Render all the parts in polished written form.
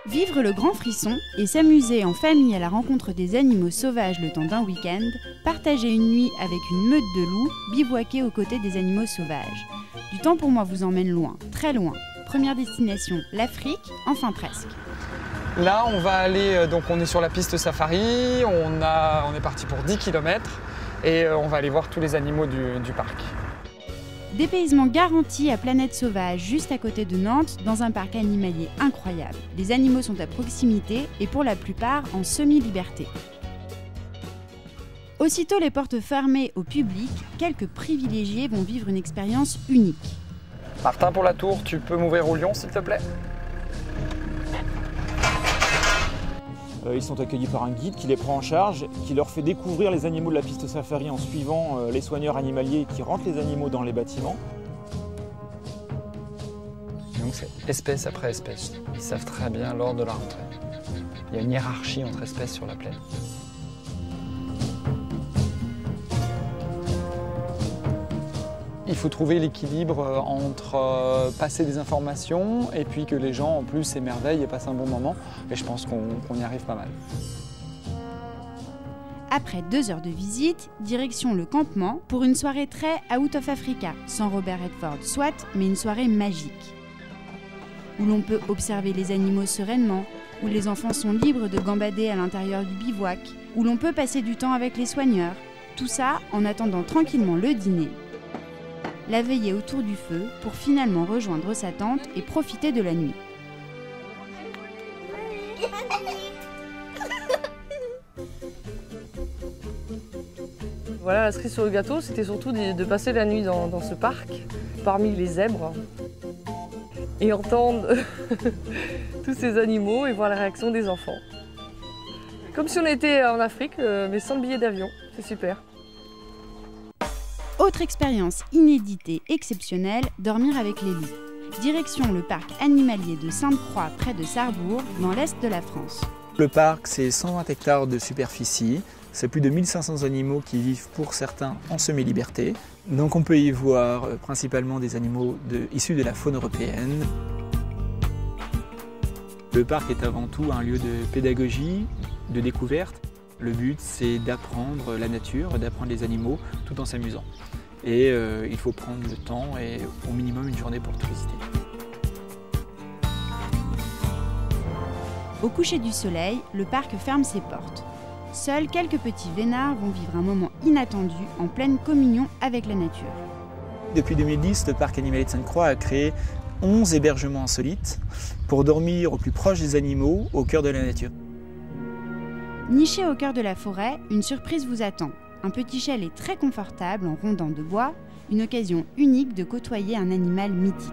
Vivre le grand frisson et s'amuser en famille à la rencontre des animaux sauvages le temps d'un week-end, partager une nuit avec une meute de loups, bivouaquer aux côtés des animaux sauvages. Du temps pour moi vous emmène loin, très loin. Première destination, l'Afrique, enfin presque. Là, on va aller, donc on est sur la piste safari, on est parti pour 10 km et on va aller voir tous les animaux du parc. Dépaysement garanti à Planète Sauvage, juste à côté de Nantes, dans un parc animalier incroyable. Les animaux sont à proximité et pour la plupart en semi-liberté. Aussitôt les portes fermées au public, quelques privilégiés vont vivre une expérience unique. Martin, pour la tour, tu peux m'ouvrir au lion, s'il te plaît? Ils sont accueillis par un guide qui les prend en charge, qui leur fait découvrir les animaux de la piste safari en suivant les soigneurs animaliers qui rentrent les animaux dans les bâtiments. Donc c'est espèce après espèce. Ils savent très bien l'ordre de la rentrée. Il y a une hiérarchie entre espèces sur la plaine. Il faut trouver l'équilibre entre passer des informations et puis que les gens en plus s'émerveillent et passent un bon moment. Et je pense qu'on y arrive pas mal. Après 2 heures de visite, direction le campement pour une soirée très Out of Africa, sans Robert Redford soit, mais une soirée magique. Où l'on peut observer les animaux sereinement, où les enfants sont libres de gambader à l'intérieur du bivouac, où l'on peut passer du temps avec les soigneurs. Tout ça en attendant tranquillement le dîner. La veillée autour du feu pour finalement rejoindre sa tante et profiter de la nuit. Voilà, la cerise sur le gâteau, c'était surtout de passer la nuit dans ce parc, parmi les zèbres, et entendre tous ces animaux et voir la réaction des enfants. Comme si on était en Afrique, mais sans le billet d'avion, c'est super. Autre expérience inédite et exceptionnelle, dormir avec les loups. Direction le parc animalier de Sainte-Croix près de Sarrebourg, dans l'est de la France. Le parc, c'est 120 hectares de superficie. C'est plus de 1500 animaux qui vivent pour certains en semi-liberté. Donc on peut y voir principalement des animaux issus de la faune européenne. Le parc est avant tout un lieu de pédagogie, de découverte. Le but, c'est d'apprendre la nature, d'apprendre les animaux, tout en s'amusant. Et il faut prendre le temps et au minimum une journée pour tout visiter. Au coucher du soleil, le parc ferme ses portes. Seuls quelques petits vénards vont vivre un moment inattendu en pleine communion avec la nature. Depuis 2010, le parc animalier de Sainte-Croix a créé 11 hébergements insolites pour dormir au plus proche des animaux, au cœur de la nature. Niché au cœur de la forêt, une surprise vous attend. Un petit chalet très confortable en rondins de bois, une occasion unique de côtoyer un animal mythique.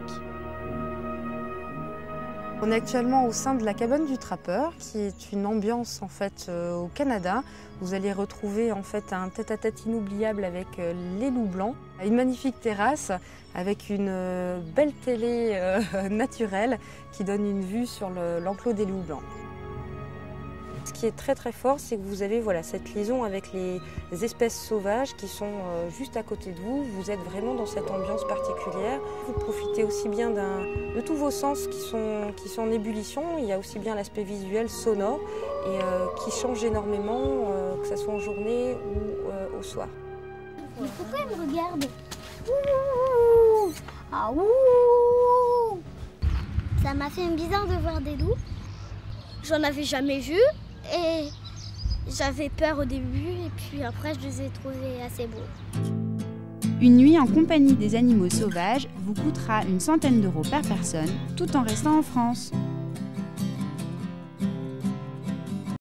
On est actuellement au sein de la cabane du trappeur, qui est une ambiance en fait au Canada. Vous allez retrouver en fait un tête-à-tête inoubliable avec les loups blancs, une magnifique terrasse avec une belle télé naturelle qui donne une vue sur l'enclos des loups blancs. Ce qui est très très fort, c'est que vous avez cette liaison avec les espèces sauvages qui sont juste à côté de vous. Vous êtes vraiment dans cette ambiance particulière. Vous profitez aussi bien de tous vos sens qui sont en ébullition. Il y a aussi bien l'aspect visuel, sonore, et qui change énormément, que ce soit en journée ou au soir. Mais pourquoi elle me regarde? Ouh, ah, ouh. Ça m'a fait bizarre de voir des loups. J'en avais jamais vu. Et j'avais peur au début et puis après je les ai trouvés assez beaux. Une nuit en compagnie des animaux sauvages vous coûtera une centaine d'euros par personne tout en restant en France.